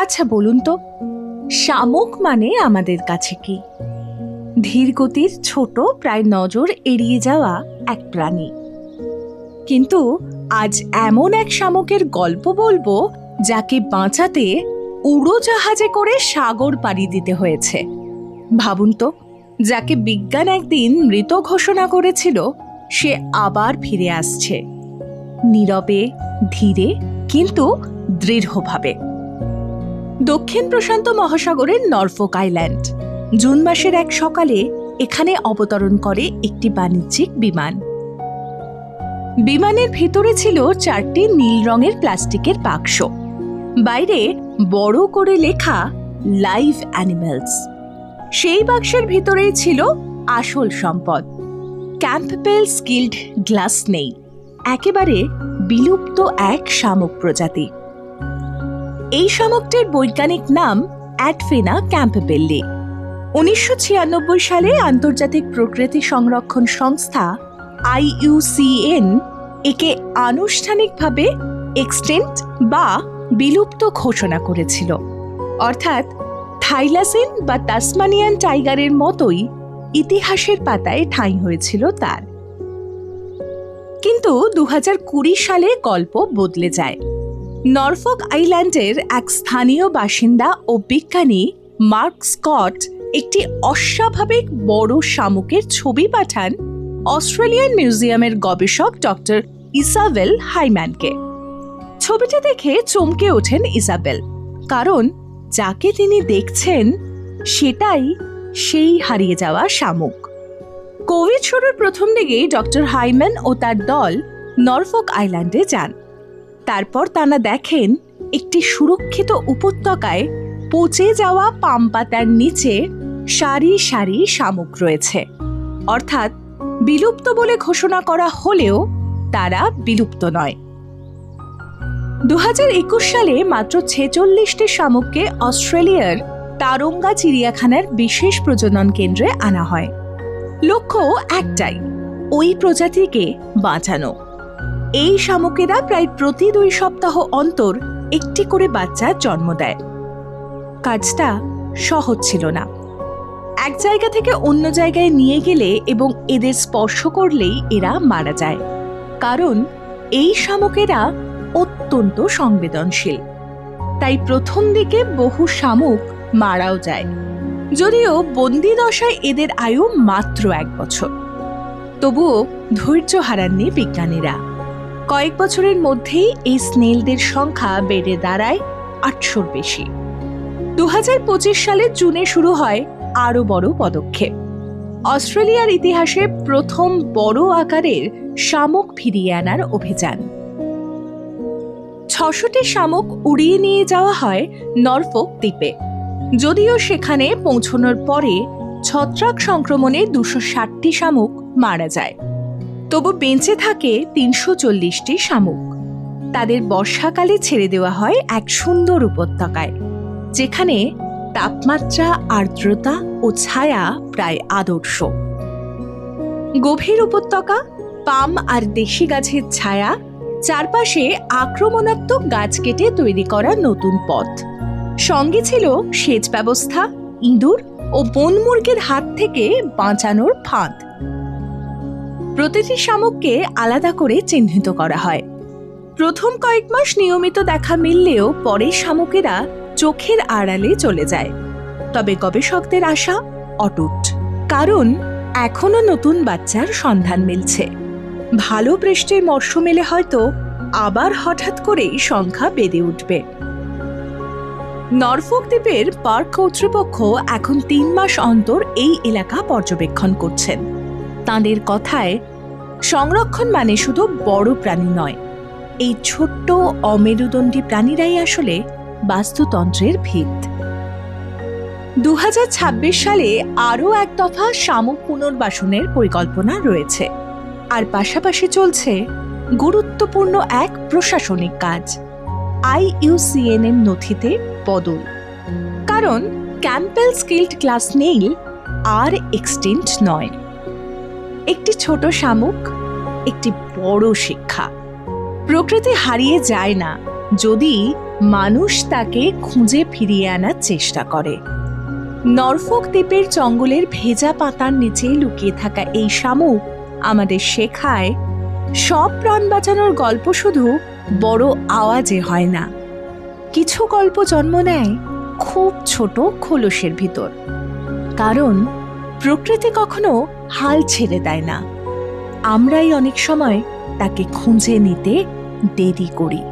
আচ্ছা বলুন তো, শামুক মানে আমাদের কাছে কি? ধীরগতির, ছোট, প্রায় নজর এড়িয়ে যাওয়া এক প্রাণী। কিন্তু আজ এমন এক শামুকের গল্প বলবো যাকে বাঁচাতে উড়োজাহাজে করে সাগর পাড়ি দিতে হয়েছে। ভাবুন তো, যাকে বিজ্ঞান একদিন মৃত ঘোষণা করেছিল, সে আবার ফিরে আসছে, নীরবে, ধীরে, কিন্তু দৃঢ়ভাবে। দক্ষিণ প্রশান্ত মহাসাগরের নরফোক আইল্যান্ড। জুন মাসের এক সকালে এখানে অবতরণ করে একটি বাণিজ্যিক বিমান। বিমানের ভেতরে ছিল 4টি নীল রঙের প্লাস্টিকের বাক্স। বাইরে বড় করে লেখা লাইভ অ্যানিমেলস। সেই বাক্সের ভিতরেই ছিল আসল সম্পদ, ক্যাম্পবেল স্কিল্ড গ্লাস স্নেইল, একেবারে বিলুপ্ত এক শামুক প্রজাতি। এই শামুকটির বৈজ্ঞানিক নাম অ্যাডফেনা ক্যাম্পবেল্লি। 1996 সালে আন্তর্জাতিক প্রকৃতি সংরক্ষণ সংস্থা IUCN একে আনুষ্ঠানিকভাবে এক্সটিংক্ট বা বিলুপ্ত ঘোষণা করেছিল। অর্থাৎ থাইলাসিন বা তাসমানিয়ান টাইগারের মতোই ইতিহাসের পাতায় ঠাঁই হয়েছিল তার। কিন্তু 2020 সালে গল্প বদলে যায়। নরফোক আইল্যান্ডের এক স্থানীয় বাসিন্দা ও বিজ্ঞানী মার্ক স্কট একটি অস্বাভাবিক বড় শামুকের ছবি পাঠান অস্ট্রেলিয়ান মিউজিয়ামের গবেষক ডক্টর ইসাবেল হাইম্যানকে। ছবিটা দেখে চমকে ওঠেন ইসাবেল, কারণ যাকে তিনি দেখছেন সেটাই সেই হারিয়ে যাওয়া শামুক। কোভিড শুরুর প্রথম দিকেই ডক্টর হাইম্যান ও তার দল নরফোক আইল্যান্ডে যান। তারপর তারা দেখেন একটি সুরক্ষিত উপত্যকায় পচে যাওয়া পাম পাতার নিচে সারি সারি শামুক রয়েছে। অর্থাৎ বিলুপ্ত বলে ঘোষণা করা হলেও তারা বিলুপ্ত নয়। 2021 সালে মাত্র 46টি শামুককে অস্ট্রেলিয়ার তারঙ্গা চিড়িয়াখানার বিশেষ প্রজনন কেন্দ্রে আনা হয়। লক্ষ্য একটাই, ওই প্রজাতিকে বাঁচানো। এই শামুকেরা প্রায় প্রতি 2 সপ্তাহ অন্তর একটি করে বাচ্চা জন্ম দেয়। কাজটা সহজ ছিল না। এক জায়গা থেকে অন্য জায়গায় নিয়ে গেলে এবং এদের স্পর্শ করলেই এরা মারা যায়, কারণ এই শামুকেরা অত্যন্ত সংবেদনশীল। তাই প্রথম দিকে বহু শামুক মারাও যায়, যদিও বন্দি দশায় এদের আয়ু মাত্র 1 বছর। তবুও ধৈর্য হারাননি বিজ্ঞানীরা। কয়েক বছরের মধ্যেই এই স্নেলদের সংখ্যা বেড়ে দাঁড়ায় 800-র বেশি। 2025 সালের জুনে শুরু হয় আরও বড় পদক্ষেপ। অস্ট্রেলিয়ার ইতিহাসে প্রথম বড় আকারের শামুক ফিরিয়ে আনার অভিযান। 600টি শামুক উড়িয়ে নিয়ে যাওয়া হয় নরফোক দ্বীপে। যদিও সেখানে পৌঁছানোর পরে ছত্রাক সংক্রমণে 260টি শামুক মারা যায়, তবু বেঁচে থাকে 340টি শামুক। তাদের বর্ষাকালে ছেড়ে দেওয়া হয় এক সুন্দর উপত্যকায়, যেখানে তাপমাত্রা, আর্দ্রতা ও ছায়া প্রায় আদর্শ। গভীর উপত্যকা, পাম আর দেশি গাছের ছায়া, চারপাশে আক্রমণাত্মক গাছ কেটে তৈরি করা নতুন পথ। সঙ্গে ছিল সেচ ব্যবস্থা, ইঁদুর ও বনমুরগির হাত থেকে বাঁচানোর ফাঁদ। প্রতিটি শামুককে আলাদা করে চিহ্নিত করা হয়। প্রথম কয়েক মাস নিয়মিত দেখা মিললেও পরে শামুকেরা চোখের আড়ালে চলে যায়। তবে গবেষকদের আশা অটুট, কারণ এখনো নতুন বাচ্চার সন্ধান মিলছে। ভালো বৃষ্টির মরশুম এলে হয়তো আবার হঠাৎ করেই সংখ্যা বেড়ে উঠবে। নরফোক দ্বীপের পার্ক কর্তৃপক্ষ এখন 3 মাস অন্তর এই এলাকা পর্যবেক্ষণ করছেন। তাঁদের কথায়, সংরক্ষণ মানে শুধু বড় প্রাণী নয়, এই ছোট্ট অমেরুদণ্ডী প্রাণীরাই আসলে বাস্তুতন্ত্রের ভিত। 2026 সালে আরও এক দফা শামুক পুনর্বাসনের পরিকল্পনা রয়েছে, আর পাশাপাশি চলছে গুরুত্বপূর্ণ এক প্রশাসনিক কাজ, IUCN এর নথিতে বদল। কারণ ক্যাম্পবেল স্কিল্ড গ্লাস স্নেইল আর এক্সটিংক্ট নয়। একটি ছোট শামুক, একটি বড় শিক্ষা। প্রকৃতি হারিয়ে যায় না, যদি মানুষ তাকে খুঁজে ফিরিয়ে আনার চেষ্টা করে। নরফোক দ্বীপের জঙ্গলের ভেজা পাতার নিচে লুকিয়ে থাকা এই শামুক আমাদের শেখায়, সব প্রাণ বাঁচানোর গল্প শুধু বড় আওয়াজে হয় না। কিছু গল্প জন্ম নেয় খুব ছোট খোলসের ভিতর, কারণ প্রকৃতি কখনো হাল ছেড়ে দেয় না। আমরাই অনেক সময় তাকে খুঁজে নিতে দেরি করি।